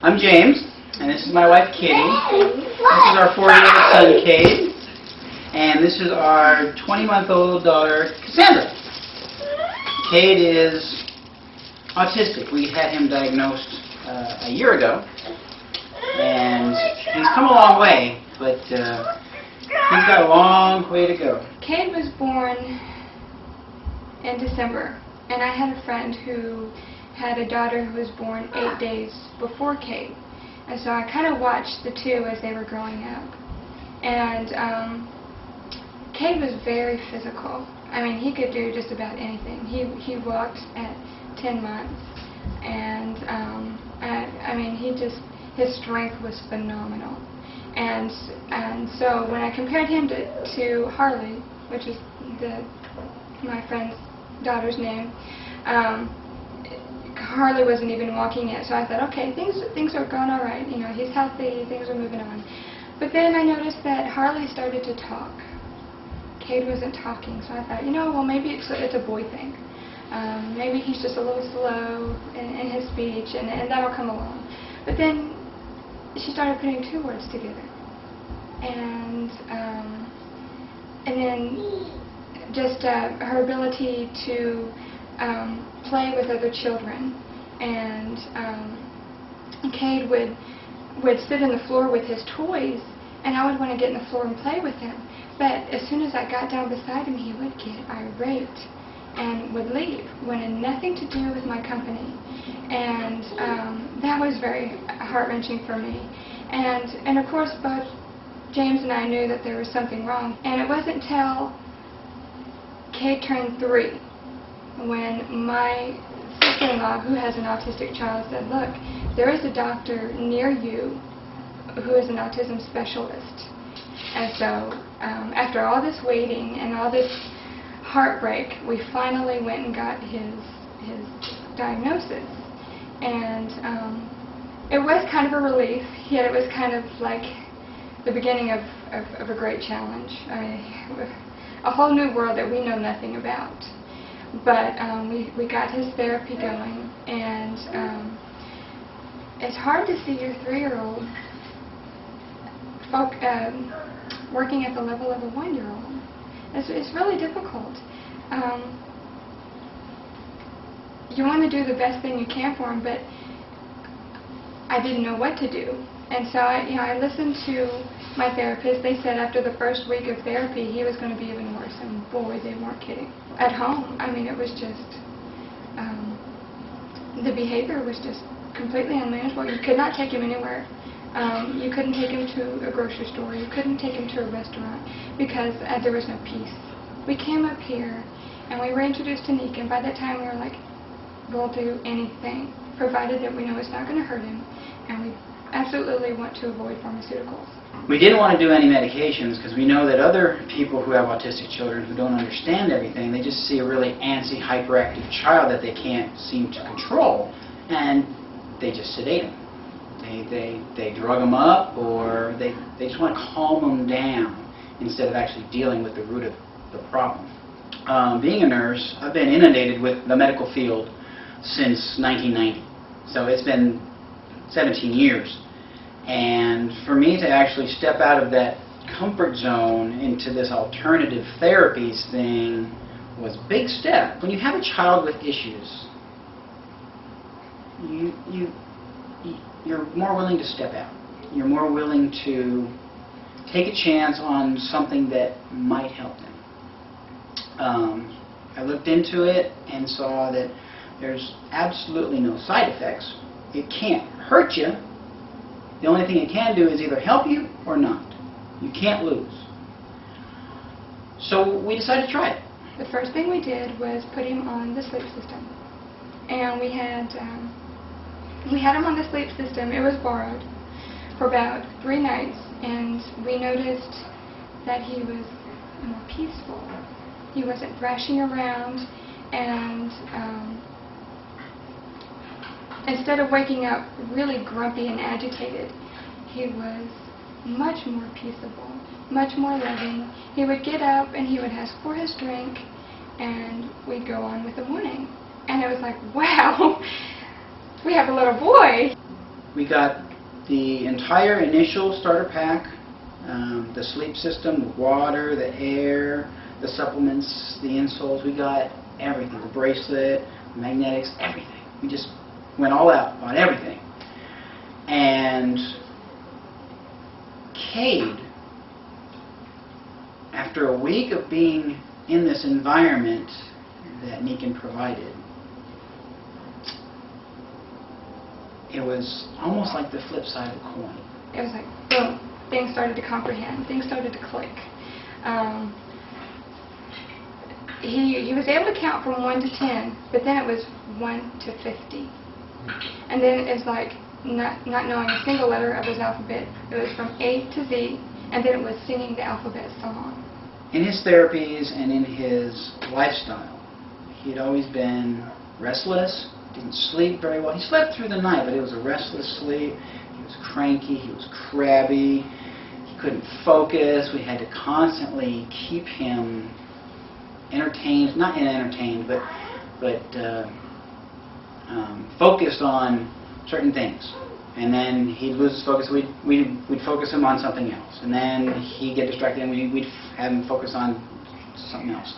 I'm James, and this is my wife Kitty. This is our 4-year-old son Cade, and this is our 20-month-old daughter Cassandra. Cade is autistic. We had him diagnosed a year ago, and he's come a long way, but he's got a long way to go. Cade was born in December, and I had a friend who had a daughter who was born 8 days before Cade. And so I kind of watched the two as they were growing up. And Cade was very physical. I mean, he could do just about anything. He walked at 10 months, and I mean, his strength was phenomenal. And so when I compared him to Harley, which is my friend's daughter's name, Harley wasn't even walking yet, so I thought, okay, things are going all right. You know, he's healthy, things are moving on. But then I noticed that Harley started to talk. Cade wasn't talking, so I thought, well, maybe it's a boy thing. Maybe he's just a little slow in his speech, and that'll come along. But then she started putting 2 words together, and then just her ability to play with other children, and Cade would sit on the floor with his toys, and I would want to get on the floor and play with him. But as soon as I got down beside him, he would get irate and would leave, wanted nothing to do with my company, and that was very heart-wrenching for me. And of course, both James and I knew that there was something wrong, and it wasn't until Cade turned 3 when my sister-in-law, who has an autistic child, said, look, there is a doctor near you who is an autism specialist. And so after all this waiting and all this heartbreak, we finally went and got his diagnosis. And it was kind of a relief, yet it was kind of like the beginning of a great challenge. I mean, a whole new world that we know nothing about. But we got his therapy going, and it's hard to see your 3-year-old working at the level of a 1-year-old. It's really difficult. You want to do the best thing you can for him, but I didn't know what to do. And so I listened to my therapist. They said after the first week of therapy he was going to be even worse, and boy, they weren't kidding. At home, I mean, it was just, the behavior was just completely unmanageable. You could not take him anywhere. You couldn't take him to a grocery store. You couldn't take him to a restaurant because there was no peace. We came up here and we were introduced to Nick, and by that time we were like, we'll do anything, provided that we know it's not going to hurt him, and we absolutely want to avoid pharmaceuticals. We didn't want to do any medications because we know that other people who have autistic children who don't understand everything, they just see a really antsy, hyperactive child that they can't seem to control, and they just sedate them. They drug them up, or they just want to calm them down instead of actually dealing with the root of the problem. Being a nurse, I've been inundated with the medical field since 1990, so it's been 17 years. And for me to actually step out of that comfort zone into this alternative therapies thing was a big step. When you have a child with issues, you're more willing to step out. You're more willing to take a chance on something that might help them. I looked into it and saw that there's absolutely no side effects. It can't hurt you. The only thing it can do is either help you or not. You can't lose. So we decided to try it. The first thing we did was put him on the sleep system. And we had him on the sleep system. It was borrowed for about 3 nights, and we noticed that he was more peaceful. He wasn't thrashing around, and instead of waking up really grumpy and agitated, he was much more peaceable, much more loving. He would get up and he would ask for his drink, and we'd go on with the morning. And it was like, wow, we have a little boy. We got the entire initial starter pack, the sleep system, the water, the air, the supplements, the insoles. We got everything, the bracelet, the magnetics, everything. We just went all out on everything. And Cade, after a week of being in this environment that Nikan provided, it was almost like the flip side of the coin. It was like, boom, things started to comprehend, things started to click. He was able to count from 1 to 10, but then it was 1 to 50. And then it's like not knowing a single letter of his alphabet. It was from A to Z, and then it was singing the alphabet song. In his therapies and in his lifestyle, he had always been restless, didn't sleep very well. He slept through the night, but it was a restless sleep. He was cranky, he was crabby, he couldn't focus. We had to constantly keep him entertained, not entertained, but focused on certain things. And then he'd lose his focus. We'd focus him on something else. And then he'd get distracted and we'd have him focus on something else.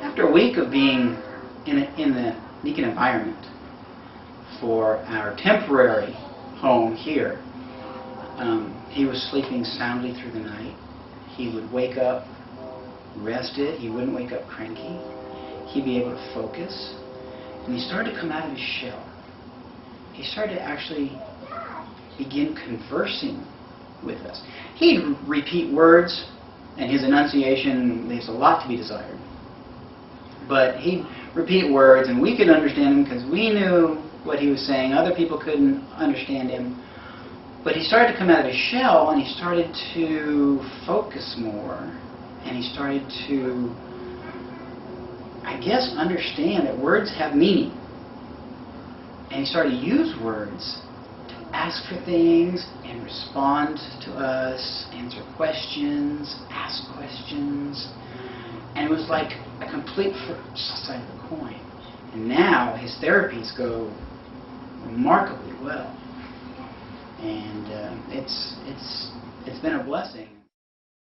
After a week of being in the Nikan environment for our temporary home here, he was sleeping soundly through the night. He would wake up rested. He wouldn't wake up cranky. He'd be able to focus. And he started to come out of his shell. He started to actually begin conversing with us. He'd repeat words, and his enunciation leaves a lot to be desired. But he'd repeat words, and we could understand him because we knew what he was saying. Other people couldn't understand him. But he started to come out of his shell, and he started to focus more, and he started to, I guess, understand that words have meaning. And he started to use words to ask for things and respond to us, answer questions, ask questions. And it was like a complete flip side of the coin. And now his therapies go remarkably well. And it's been a blessing.